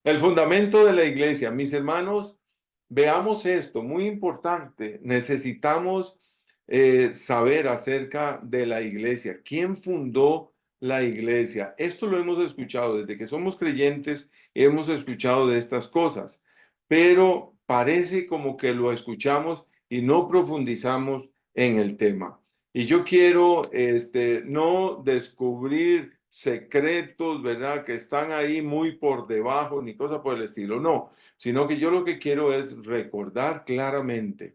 El fundamento de la iglesia, mis hermanos, veamos esto, muy importante. Necesitamos saber acerca de la iglesia. ¿Quién fundó la iglesia? Esto lo hemos escuchado desde que somos creyentes, hemos escuchado de estas cosas, pero parece como que lo escuchamos y no profundizamos en el tema. Y yo quiero no descubrir secretos, ¿verdad? Que están ahí muy por debajo, ni cosa por el estilo, no, sino que yo lo que quiero es recordar claramente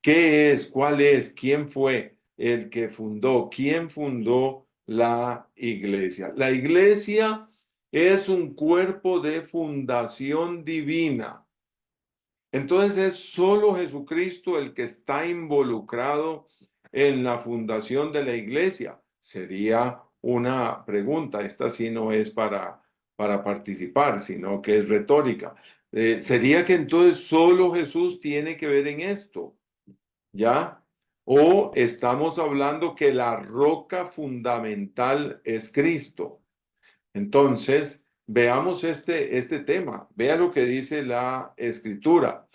qué es, cuál es, quién fue el que fundó, quién fundó la iglesia. La iglesia es un cuerpo de fundación divina. Entonces es solo Jesucristo el que está involucrado en la fundación de la iglesia. Sería una pregunta, esta sí no es para participar, sino que es retórica. Sería que entonces solo Jesús tiene que ver en esto, ¿ya? O estamos hablando que la roca fundamental es Cristo. Entonces, veamos este tema. Vea lo que dice la Escritura.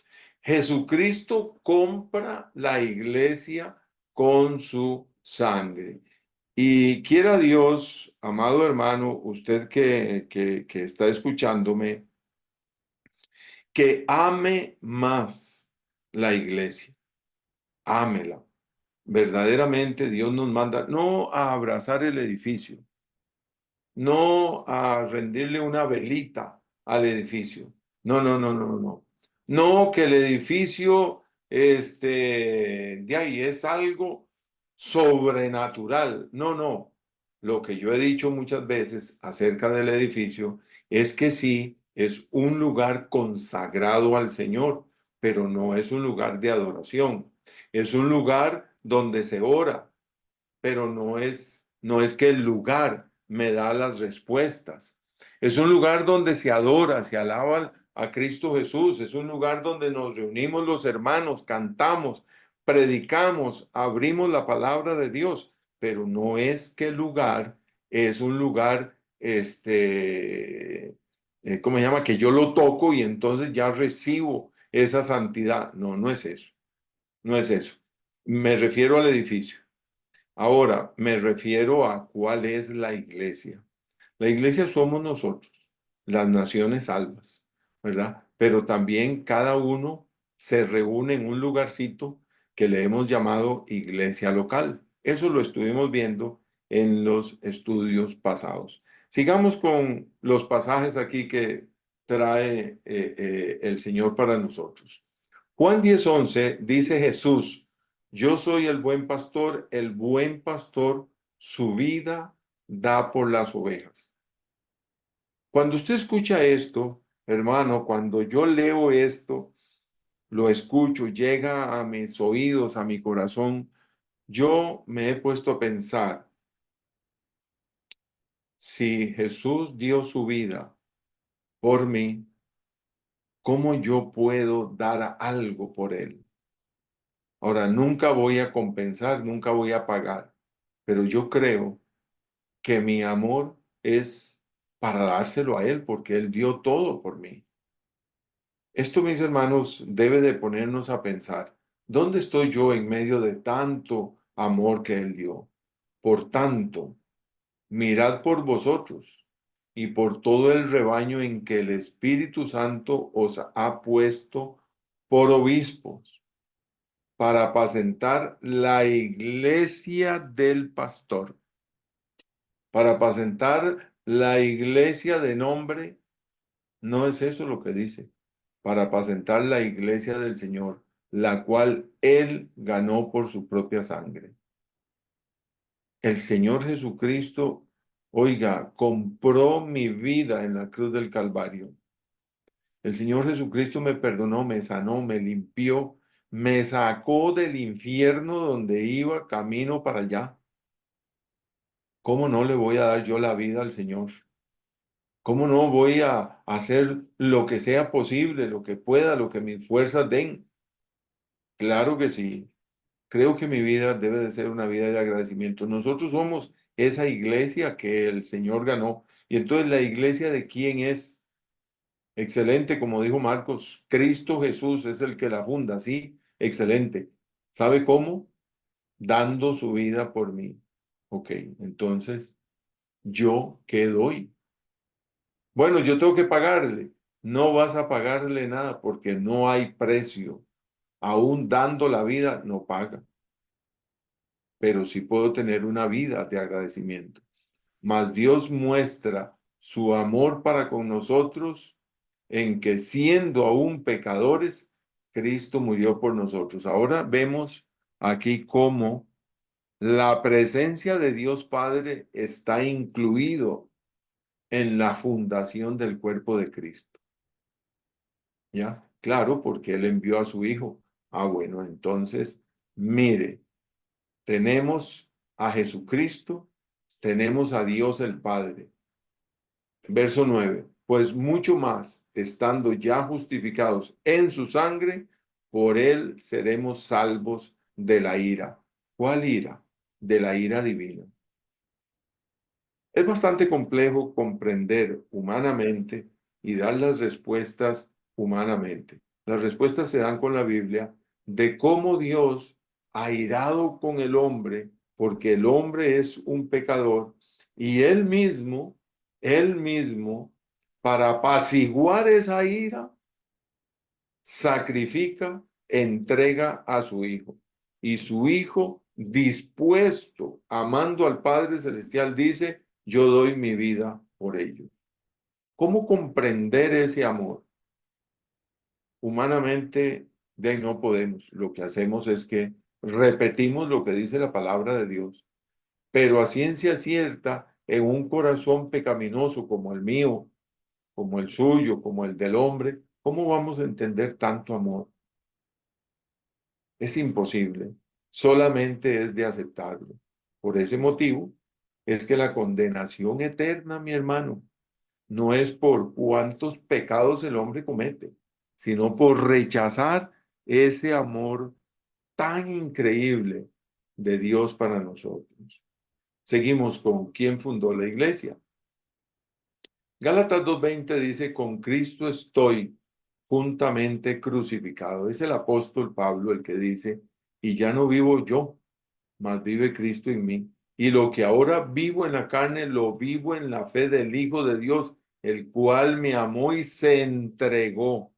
Jesucristo compra la iglesia con su sangre. Y quiera Dios, amado hermano, usted que está escuchándome, que ame más la iglesia. Ámela. Verdaderamente Dios nos manda no a abrazar el edificio, no a rendirle una velita al edificio. No, no, no, no, no. No que el edificio, de ahí es algo sobrenatural. No, no. Lo que yo he dicho muchas veces acerca del edificio es que sí, es un lugar consagrado al Señor, pero no es un lugar de adoración. Es un lugar donde se ora, pero no es que el lugar me da las respuestas. Es un lugar donde se adora, se alaba a Cristo Jesús. Es un lugar donde nos reunimos los hermanos, cantamos, predicamos, abrimos la palabra de Dios, pero no es que el lugar es un lugar, ¿cómo se llama? Que yo lo toco y entonces ya recibo esa santidad. No, no es eso. No es eso. Me refiero al edificio. Ahora, me refiero a cuál es la iglesia. La iglesia somos nosotros, las naciones salvas, ¿verdad? Pero también cada uno se reúne en un lugarcito que le hemos llamado iglesia local. Eso lo estuvimos viendo en los estudios pasados. Sigamos con los pasajes aquí que trae el Señor para nosotros. Juan 10:11 dice Jesús, yo soy el buen pastor su vida da por las ovejas. Cuando usted escucha esto, hermano, cuando yo leo esto, lo escucho, llega a mis oídos, a mi corazón, yo me he puesto a pensar, si Jesús dio su vida por mí, ¿cómo yo puedo dar algo por él? Ahora, nunca voy a compensar, nunca voy a pagar, pero yo creo que mi amor es para dárselo a Él, porque Él dio todo por mí. Esto, mis hermanos, debe de ponernos a pensar, ¿dónde estoy yo en medio de tanto amor que Él dio? Por tanto, mirad por vosotros y por todo el rebaño en que el Espíritu Santo os ha puesto por obispos, para apacentar la iglesia del pastor, para apacentar la iglesia de nombre. No es eso lo que dice, para apacentar la iglesia del Señor, la cual Él ganó por su propia sangre. El Señor Jesucristo, oiga, compró mi vida en la cruz del Calvario. El Señor Jesucristo me perdonó, me sanó, me limpió, me sacó del infierno donde iba camino para allá. ¿Cómo no le voy a dar yo la vida al Señor? ¿Cómo no voy a hacer lo que sea posible, lo que pueda, lo que mis fuerzas den? Claro que sí. Creo que mi vida debe de ser una vida de agradecimiento. Nosotros somos esa iglesia que el Señor ganó. Y entonces, ¿la iglesia de quién es? Excelente, como dijo Marcos, Cristo Jesús es el que la funda, sí, excelente. ¿Sabe cómo? Dando su vida por mí. Ok, entonces, ¿yo qué doy? Bueno, yo tengo que pagarle. No vas a pagarle nada porque no hay precio. Aún dando la vida, no paga. Pero sí puedo tener una vida de agradecimiento. Mas Dios muestra su amor para con nosotros en que siendo aún pecadores, Cristo murió por nosotros. Ahora vemos aquí cómo la presencia de Dios Padre está incluido en la fundación del cuerpo de Cristo. ¿Ya? Claro, porque Él envió a su Hijo. Ah, bueno, entonces, mire, tenemos a Jesucristo, tenemos a Dios el Padre. Verso 9. Pues mucho más, estando ya justificados en su sangre, por él seremos salvos de la ira. ¿Cuál ira? De la ira divina. Es bastante complejo comprender humanamente y dar las respuestas humanamente. Las respuestas se dan con la Biblia de cómo Dios, airado con el hombre, porque el hombre es un pecador, y él mismo, para apaciguar esa ira, sacrifica, entrega a su Hijo. Y su Hijo, dispuesto, amando al Padre Celestial, dice, yo doy mi vida por ellos. ¿Cómo comprender ese amor? Humanamente, de ahí no podemos. Lo que hacemos es que repetimos lo que dice la palabra de Dios, pero a ciencia cierta, en un corazón pecaminoso como el mío, como el suyo, como el del hombre, ¿cómo vamos a entender tanto amor? Es imposible, solamente es de aceptarlo. Por ese motivo es que la condenación eterna, mi hermano, no es por cuántos pecados el hombre comete, sino por rechazar ese amor tan increíble de Dios para nosotros. Seguimos con quién fundó la iglesia. Gálatas 2:20 dice, con Cristo estoy juntamente crucificado. Es el apóstol Pablo el que dice, y ya no vivo yo, mas vive Cristo en mí. Y lo que ahora vivo en la carne, lo vivo en la fe del Hijo de Dios, el cual me amó y se entregó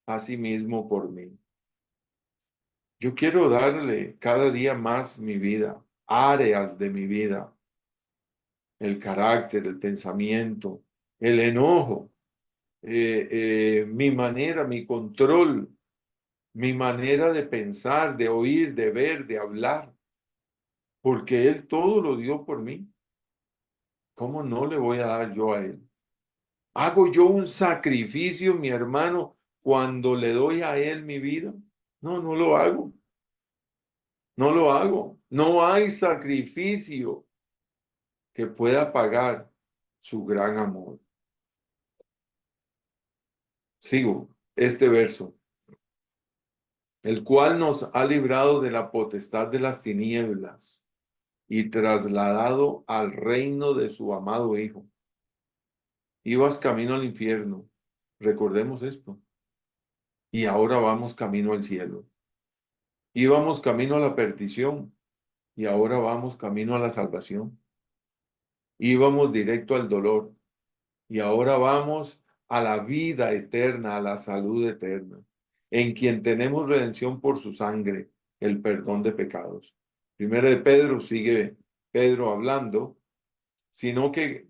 a sí mismo por mí. Yo quiero darle cada día más mi vida, áreas de mi vida, el carácter, el pensamiento, el enojo, mi manera, mi control, mi manera de pensar, de oír, de ver, de hablar, porque Él todo lo dio por mí. ¿Cómo no le voy a dar yo a Él? ¿Hago yo un sacrificio, mi hermano, cuando le doy a Él mi vida? No, no lo hago. No lo hago. No hay sacrificio que pueda pagar su gran amor. Sigo este verso. El cual nos ha librado de la potestad de las tinieblas y trasladado al reino de su amado Hijo. Ibas camino al infierno. Recordemos esto. Y ahora vamos camino al cielo. Íbamos camino a la perdición y ahora vamos camino a la salvación. Íbamos directo al dolor y ahora vamos a la vida eterna, a la salud eterna, en quien tenemos redención por su sangre, el perdón de pecados. Primero de Pedro sigue Pedro hablando, sino que,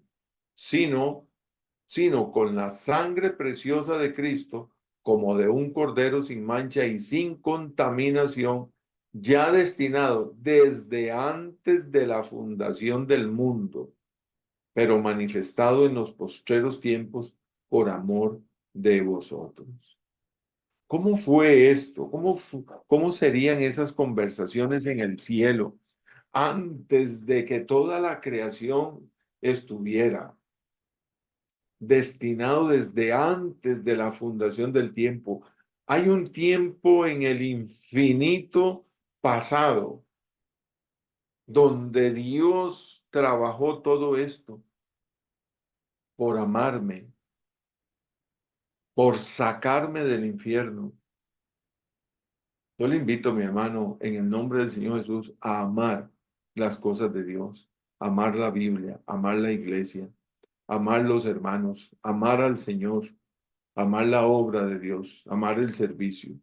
sino, sino con la sangre preciosa de Cristo, como de un cordero sin mancha y sin contaminación, ya destinado desde antes de la fundación del mundo, pero manifestado en los postreros tiempos por amor de vosotros. ¿Cómo fue esto? ¿Cómo serían esas conversaciones en el cielo antes de que toda la creación estuviera destinado desde antes de la fundación del tiempo? Hay un tiempo en el infinito pasado donde Dios trabajó todo esto por amarme, por sacarme del infierno. Yo le invito, mi hermano, en el nombre del Señor Jesús, a amar las cosas de Dios, amar la Biblia, amar la iglesia, amar los hermanos, amar al Señor, amar la obra de Dios, amar el servicio.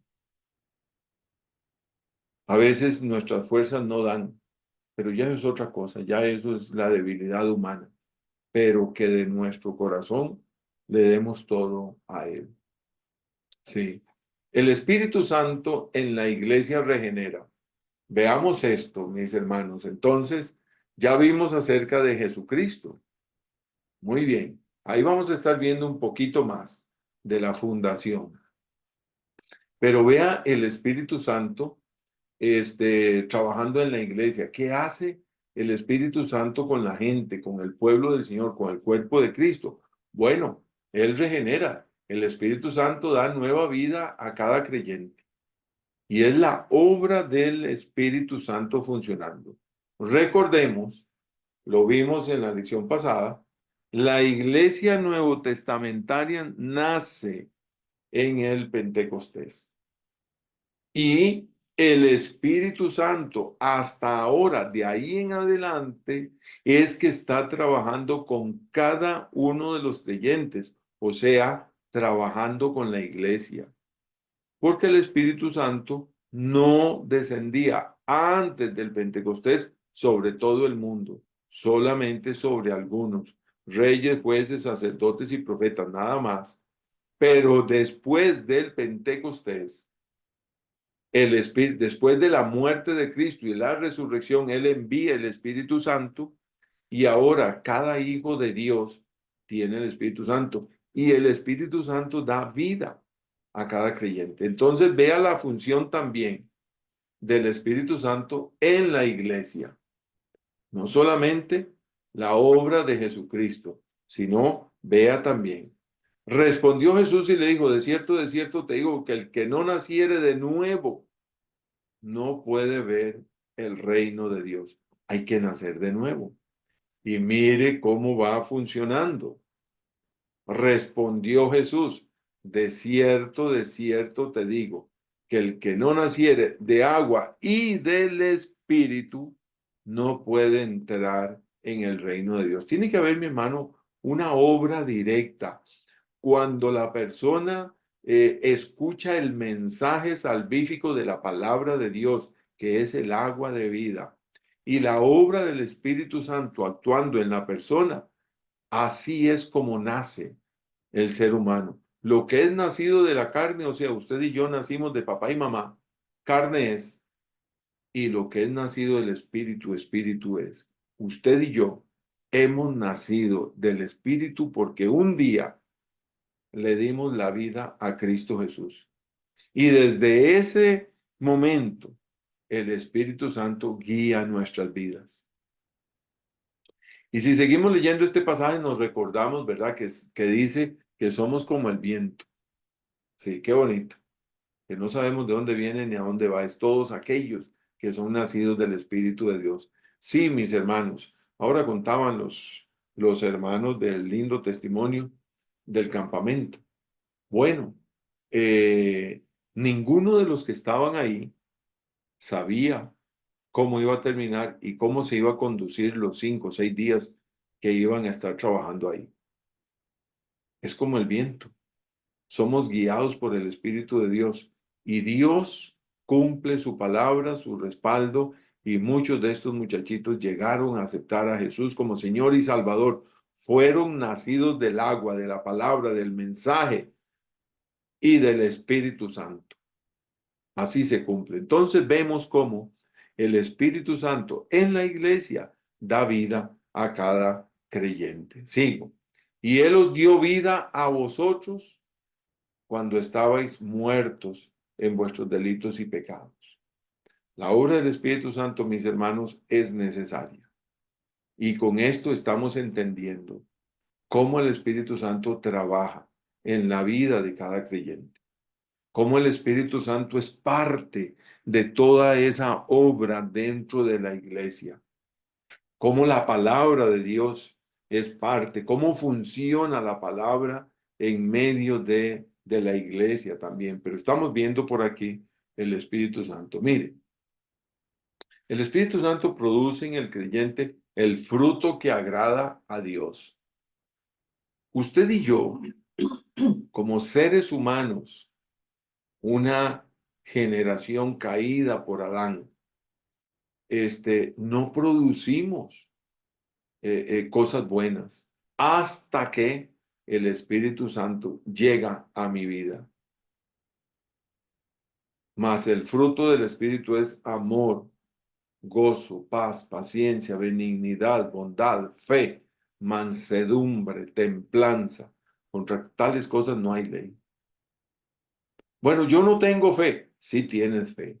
A veces nuestras fuerzas no dan, pero ya es otra cosa, ya eso es la debilidad humana, pero que de nuestro corazón le demos todo a Él. Sí. El Espíritu Santo en la iglesia regenera. Veamos esto, mis hermanos. Entonces, ya vimos acerca de Jesucristo. Muy bien. Ahí vamos a estar viendo un poquito más de la fundación. Pero vea el Espíritu Santo trabajando en la iglesia. ¿Qué hace el Espíritu Santo con la gente, con el pueblo del Señor, con el cuerpo de Cristo? Bueno, Él regenera. El Espíritu Santo da nueva vida a cada creyente. Y es la obra del Espíritu Santo funcionando. Recordemos, lo vimos en la lección pasada, la iglesia nuevo testamentaria nace en el Pentecostés. Y el Espíritu Santo hasta ahora, de ahí en adelante, es que está trabajando con cada uno de los creyentes, o sea, trabajando con la iglesia. Porque el Espíritu Santo no descendía antes del Pentecostés sobre todo el mundo, solamente sobre algunos, reyes, jueces, sacerdotes y profetas, nada más. Pero después del Pentecostés, el Espíritu, después de la muerte de Cristo y la resurrección, Él envía el Espíritu Santo y ahora cada hijo de Dios tiene el Espíritu Santo y el Espíritu Santo da vida a cada creyente. Entonces vea la función también del Espíritu Santo en la iglesia. No solamente la obra de Jesucristo, sino vea también. Respondió Jesús y le dijo, de cierto te digo que el que no naciere de nuevo no puede ver el reino de Dios. Hay que nacer de nuevo. Y mire cómo va funcionando. Respondió Jesús, de cierto te digo, que el que no naciere de agua y del Espíritu no puede entrar en el reino de Dios. Tiene que haber, mi hermano, una obra directa. Cuando la persona escucha el mensaje salvífico de la palabra de Dios, que es el agua de vida, y la obra del Espíritu Santo actuando en la persona, así es como nace el ser humano. Lo que es nacido de la carne, o sea, usted y yo nacimos de papá y mamá, carne es, y lo que es nacido del espíritu, espíritu es. Usted y yo hemos nacido del espíritu porque un día le dimos la vida a Cristo Jesús. Y desde ese momento, el Espíritu Santo guía nuestras vidas. Y si seguimos leyendo este pasaje, nos recordamos, ¿verdad? Que dice que somos como el viento. Sí, qué bonito. Que no sabemos de dónde viene ni a dónde va. Es todos aquellos que son nacidos del Espíritu de Dios. Sí, mis hermanos. Ahora contaban los hermanos del lindo testimonio del campamento. Bueno, eh, ninguno de los que estaban ahí sabía cómo iba a terminar y cómo se iba a conducir los 5 o 6 días que iban a estar trabajando ahí. Es como el viento. Somos guiados por el Espíritu de Dios y Dios cumple su palabra, su respaldo, y muchos de estos muchachitos llegaron a aceptar a Jesús como Señor y Salvador. Fueron nacidos del agua, de la palabra, del mensaje y del Espíritu Santo. Así se cumple. Entonces vemos cómo el Espíritu Santo en la iglesia da vida a cada creyente. Sigo. Y Él os dio vida a vosotros cuando estabais muertos en vuestros delitos y pecados. La obra del Espíritu Santo, mis hermanos, es necesaria. Y con esto estamos entendiendo cómo el Espíritu Santo trabaja en la vida de cada creyente. Cómo el Espíritu Santo es parte de toda esa obra dentro de la iglesia. Cómo la palabra de Dios es parte. Cómo funciona la palabra en medio de de la iglesia también, pero estamos viendo por aquí el Espíritu Santo. Mire, el Espíritu Santo produce en el creyente el fruto que agrada a Dios. Usted y yo, como seres humanos, una generación caída por Adán, no producimos cosas buenas hasta que el Espíritu Santo llega a mi vida. Mas el fruto del Espíritu es amor, gozo, paz, paciencia, benignidad, bondad, fe, mansedumbre, templanza. Contra tales cosas no hay ley. Bueno, yo no tengo fe. Sí tienes fe.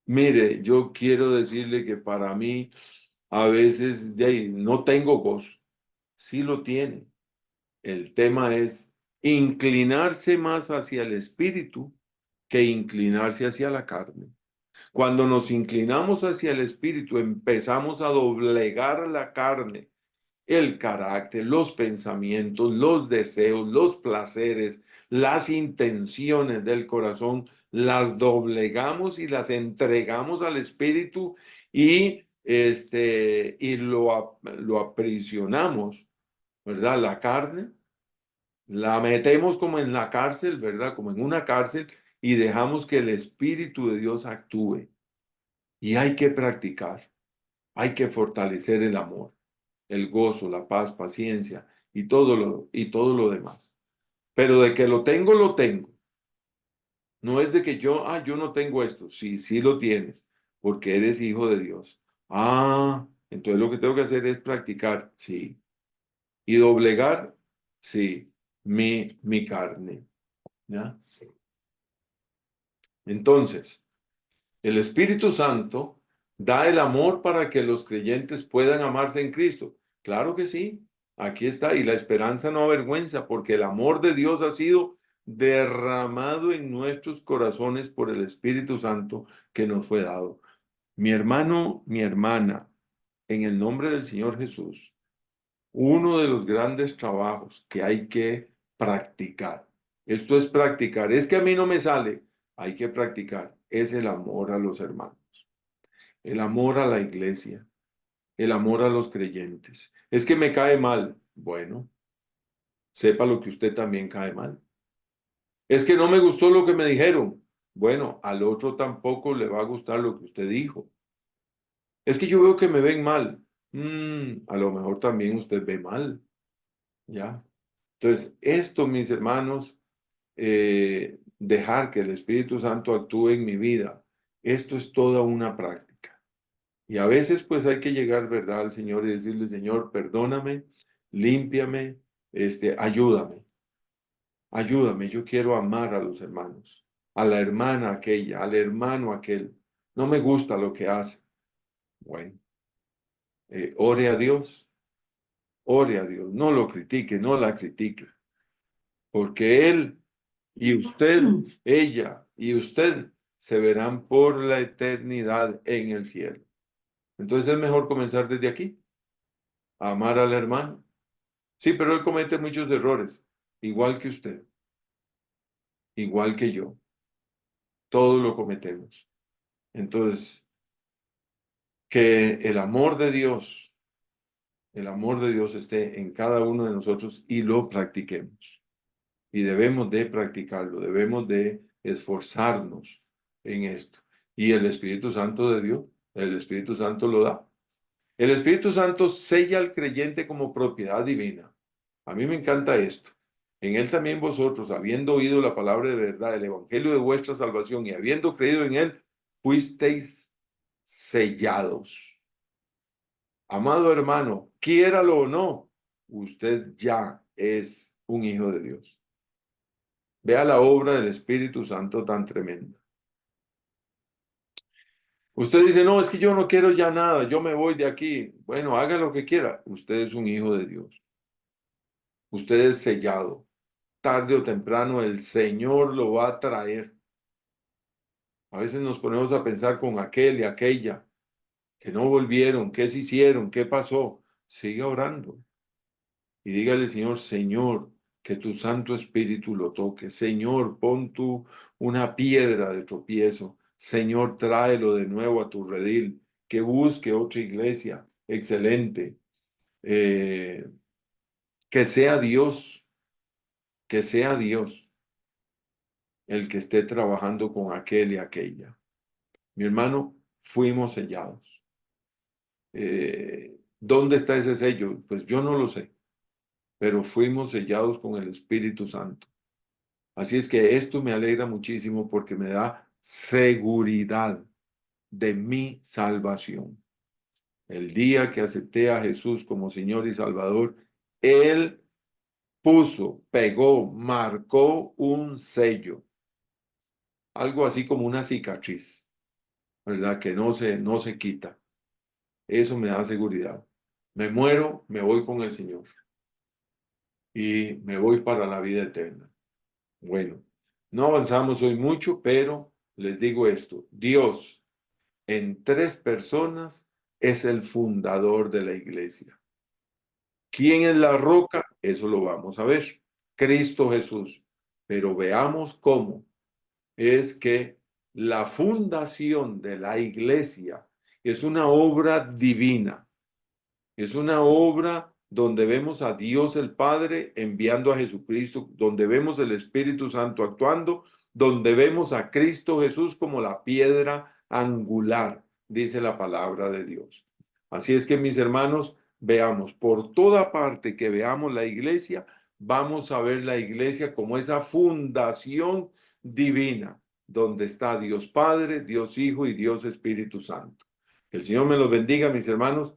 Mire, yo quiero decirle que para mí a veces no tengo gozo. Sí lo tiene. El tema es inclinarse más hacia el espíritu que inclinarse hacia la carne. Cuando nos inclinamos hacia el espíritu, empezamos a doblegar la carne, el carácter, los pensamientos, los deseos, los placeres, las intenciones del corazón, las doblegamos y las entregamos al espíritu y lo aprisionamos, ¿verdad? La carne la metemos como en la cárcel, ¿verdad? Como en una cárcel y dejamos que el Espíritu de Dios actúe. Y hay que practicar, hay que fortalecer el amor, el gozo, la paz, paciencia y todo lo demás. Pero de que lo tengo, lo tengo. No es de que yo no tengo esto. Sí, sí lo tienes, porque eres hijo de Dios. Entonces lo que tengo que hacer es practicar, sí. Y doblegar, sí, mi carne. ¿Ya? Entonces, el Espíritu Santo da el amor para que los creyentes puedan amarse en Cristo. Claro que sí, aquí está. Y la esperanza no avergüenza, porque el amor de Dios ha sido derramado en nuestros corazones por el Espíritu Santo que nos fue dado. Mi hermano, mi hermana, en el nombre del Señor Jesús, uno de los grandes trabajos que hay que practicar. Esto es practicar. Es que a mí no me sale. Hay que practicar. Es el amor a los hermanos, el amor a la iglesia, el amor a los creyentes. Es que me cae mal. Bueno, sepa lo que usted también cae mal. Es que no me gustó lo que me dijeron. Bueno, al otro tampoco le va a gustar lo que usted dijo. Es que yo veo que me ven mal. A lo mejor también usted ve mal. ¿Ya? Entonces, esto, mis hermanos, dejar que el Espíritu Santo actúe en mi vida, esto es toda una práctica. Y a veces, pues, hay que llegar, ¿verdad?, al Señor y decirle, Señor, perdóname, límpiame, ayúdame, ayúdame, yo quiero amar a los hermanos, a la hermana aquella, al hermano aquel. No me gusta lo que hace. Bueno, ore a Dios, no lo critique, no la critique, porque Él y usted, ella y usted se verán por la eternidad en el cielo. Entonces es mejor comenzar desde aquí, a amar al hermano. Sí, pero él comete muchos errores, igual que usted, igual que yo. Todos lo cometemos. Entonces, que el amor de Dios esté en cada uno de nosotros y lo practiquemos. Y debemos de practicarlo, debemos de esforzarnos en esto. Y el Espíritu Santo de Dios, el Espíritu Santo lo da. El Espíritu Santo sella al creyente como propiedad divina. A mí me encanta esto. En él también vosotros, habiendo oído la palabra de verdad, el evangelio de vuestra salvación y habiendo creído en él, fuisteis sellados. Amado hermano, quiéralo o no, usted ya es un hijo de Dios. Vea la obra del Espíritu Santo tan tremenda. Usted dice, no, es que yo no quiero ya nada, yo me voy de aquí. Bueno, haga lo que quiera. Usted es un hijo de Dios. Usted es sellado. Tarde o temprano el Señor lo va a traer. A veces nos ponemos a pensar con aquel y aquella que no volvieron, qué se hicieron, qué pasó. Siga orando y dígale, Señor, Señor, que tu Santo Espíritu lo toque. Señor, pon tú una piedra de tropiezo. Señor, tráelo de nuevo a tu redil, que busque otra iglesia excelente, eh, que sea Dios, que sea Dios el que esté trabajando con aquel y aquella. Mi hermano, fuimos sellados. ¿Dónde está ese sello? Pues yo no lo sé, pero fuimos sellados con el Espíritu Santo. Así es que esto me alegra muchísimo porque me da seguridad de mi salvación. El día que acepté a Jesús como Señor y Salvador, Él puso, pegó, marcó un sello, algo así como una cicatriz, ¿verdad? Que no se quita. Eso me da seguridad. Me muero, me voy con el Señor y me voy para la vida eterna. Bueno, no avanzamos hoy mucho, pero les digo esto, Dios en tres personas es el fundador de la iglesia. ¿Quién es la roca? Eso lo vamos a ver. Cristo Jesús. Pero veamos cómo es que la fundación de la iglesia es una obra divina. Es una obra donde vemos a Dios el Padre enviando a Jesucristo, donde vemos el Espíritu Santo actuando, donde vemos a Cristo Jesús como la piedra angular, dice la palabra de Dios. Así es que, mis hermanos, veamos, por toda parte que veamos la iglesia, vamos a ver la iglesia como esa fundación divina, donde está Dios Padre, Dios Hijo y Dios Espíritu Santo. Que el Señor me los bendiga, mis hermanos.